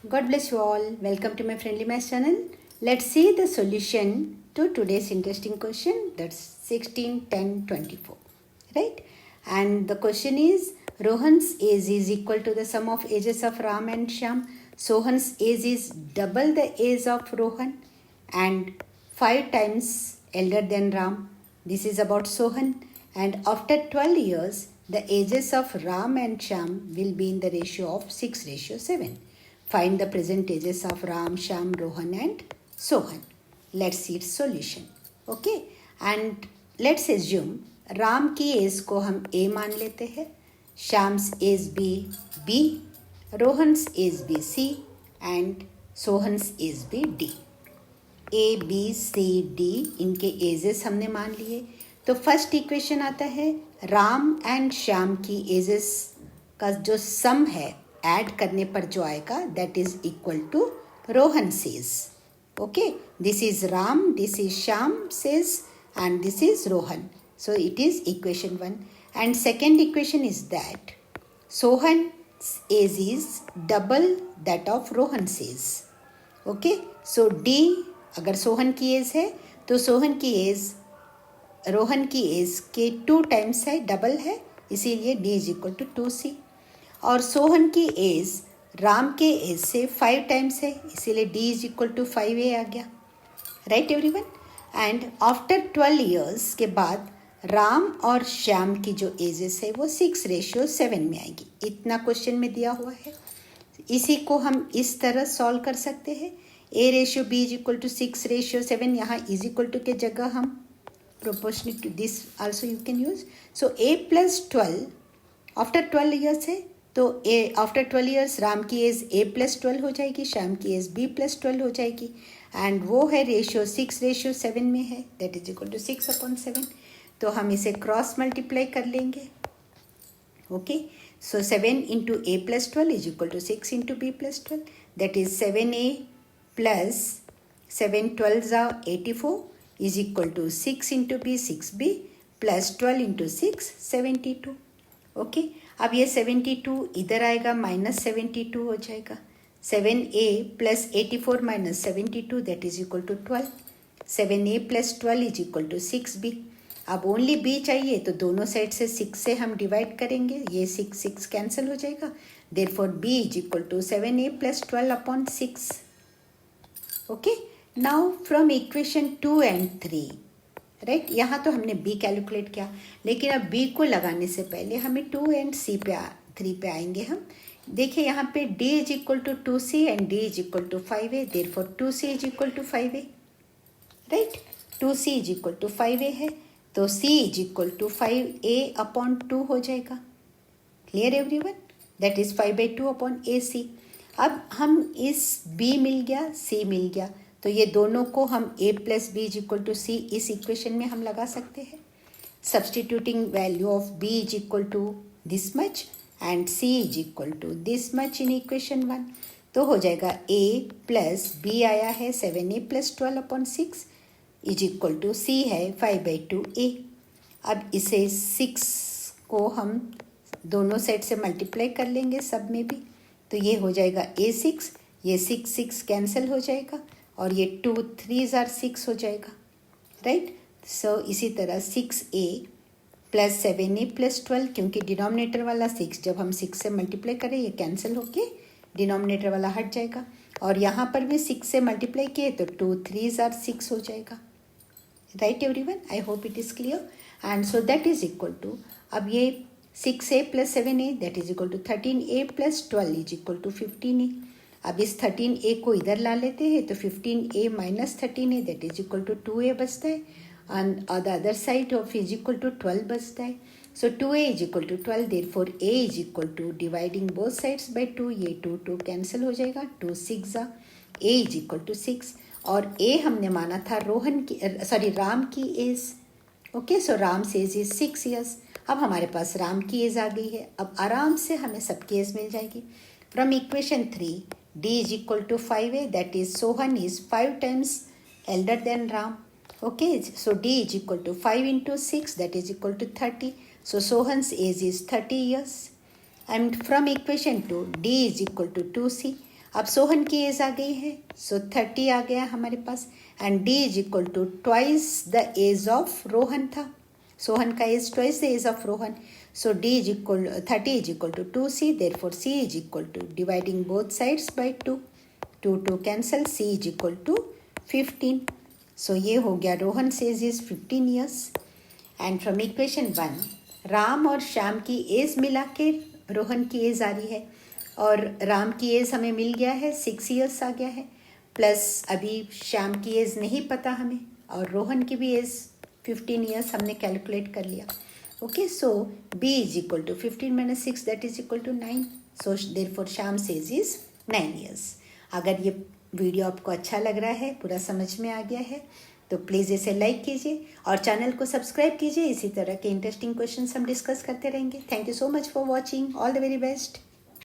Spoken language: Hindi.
God bless you all. Welcome to my friendly maths channel. Let's see the solution to today's interesting question. That's 16, 10, 24. Right? And the question is Rohan's age is equal to the sum of ages of Ram and Shyam. Sohan's age is double the age of Rohan and 5 times elder than Ram. This is about Sohan. And after 12 years, the ages of Ram and Shyam will be in the ratio of 6:7. Find the present ages of Ram, Shyam, Rohan and Sohan. Let's see its solution. Okay. And let's assume Ram की एज को हम ए मान लेते हैं, Shyam's age B, Rohan's age B C and Sohan's age B D. A B C D इनके एजेस हमने मान लिए. तो फर्स्ट इक्वेशन आता है राम एंड श्याम की एजेस का जो सम है ऐड करने पर जो आएगा that is equal to Rohan says. Okay, this is Ram, this is Shyam says and this is Rohan. So it is equation 1. And second equation is that Sohan's age is double that of Rohan's age. Okay, so D अगर सोहन की एज है तो सोहन की एज रोहन की एज के 2 टाइम्स है, डबल है, इसीलिए D is equal to 2C. और सोहन की एज राम के एज से 5 टाइम्स है, इसीलिए D is equal to 5A आ गया. Right everyone. And after 12 years के बाद राम और श्याम की जो एजेस है वो 6:7 में आएगी. इतना क्वेश्चन में दिया हुआ है. इसी को हम इस तरह सॉल्व कर सकते हैं. A ratio B is equal to 6:7. यहाँ इज इक्वल टू के जगह हम proportional to this also you can use. So A plus 12 after 12 years है तो ए आफ्टर 12 ईयर्स राम की एज ए प्लस 12 हो जाएगी, श्याम की एज बी प्लस 12 हो जाएगी. एंड वो है रेशियो 6:7 में है, दैट इज इक्वल टू 6/7. तो हम इसे क्रॉस मल्टीप्लाई कर लेंगे. Okay, so 7 into A plus 12 is equal to 6 into B plus 12. That is 7A plus 7 12 84 is equal to 6 into B 6B plus 12 into 6 72. Okay, अब ये 72 इधर आएगा, -72 हो जाएगा. 7A plus 84 minus 72 that is equal to 12. 7A plus 12 is equal to 6B. अब ओनली B चाहिए तो दोनों साइड से 6 से हम डिवाइड करेंगे, ये 6 कैंसिल हो जाएगा. Therefore B is equal to 7A plus 12/6. Okay, now from equation 2 and 3 right. यहाँ तो हमने B कैलकुलेट किया, लेकिन अब B को लगाने से पहले हमें 2 एंड 3 पे आएंगे हम. देखिए यहाँ पे D is equal to 2C and D is equal to 5A. Therefore 2C is equal to 5A. Right, 2C is equal to 5A है तो C is equal to 5A/2 हो जाएगा. Clear everyone. That is 5/2/AC. अब हम इस B मिल गया, C मिल गया, तो ये दोनों को हम A plus B is equal to C इस इक्वेशन में हम लगा सकते हैं. Substituting value of B is equal to this much and C is equal to this much in equation 1. तो हो जाएगा A प्लस B आया है 7A plus 12/6 is equal to C है 5/2A. अब इसे 6 को हम दोनों साइड से मल्टीप्लाई कर लेंगे सब में भी, तो ये हो जाएगा A6, ये 6 कैंसिल हो जाएगा और ये 2 3s are 6 हो जाएगा. राइट. सो इसी तरह 6A प्लस 7A प्लस 12, क्योंकि डिनोमिनेटर वाला 6 जब हम 6 से मल्टीप्लाई करें ये कैंसिल होके डिनोमिनेटर वाला हट जाएगा. और यहाँ पर भी 6 से मल्टीप्लाई किए तो 2 3s are 6 हो जाएगा. Right everyone, I hope it is clear. And so that is equal to, अब ये 6A plus 7A that is equal to 13A plus 12 is equal to 15A. अब इस 13A को इधर ला लेते हैं तो 15A minus 13A that is equal to 2A बचता है. On the other side of is equal to 12 बचता है. So 2A is equal to 12. Therefore A is equal to dividing both sides by 2. ये 2 कैंसिल हो जाएगा. 2 6 A is equal to 6. और A हमने माना था राम की एज. ओके, सो राम से एज इज 6 years. अब हमारे पास राम की एज आ गई है. अब आराम से हमें सबकी एज मिल जाएगी. From equation 3 D is equal to 5A, that is Sohan is 5 times elder than Ram. Okay, so D is equal to 5 into 6, that is equal to 30. So Sohan's age is 30 years. And from equation 2, D is equal to 2C. अब सोहन की एज आ गई है, सो 30 आ गया हमारे पास, and D is equal to twice the age of Rohan था. सोहन का age twice the age of Rohan. So D is equal 30 is equal to 2C, therefore C is equal to, dividing both sides by 2, 2 cancel, C is equal to 15. So ये हो गया Rohan says is 15 years. And from equation 1 Ram और श्याम की एज मिला के रोहन की एज आ रही है, और राम की एज हमें मिल गया है 6 years आ गया है, प्लस अभी श्याम की एज नहीं पता हमें, और रोहन की भी एज 15 years हमने कैलकुलेट कर लिया. Okay, so B is equal to 15 minus 6, that is equal to 9. So therefore Sham says is 9 years. अगर ये वीडियो आपको अच्छा लग रहा है, पूरा समझ में आ गया है, तो प्लीज़ इसे लाइक कीजिए और चैनल को सब्सक्राइब कीजिए. इसी तरह के इंटरेस्टिंग क्वेश्चंस हम डिस्कस करते रहेंगे. Thank you so much for watching. All the very best.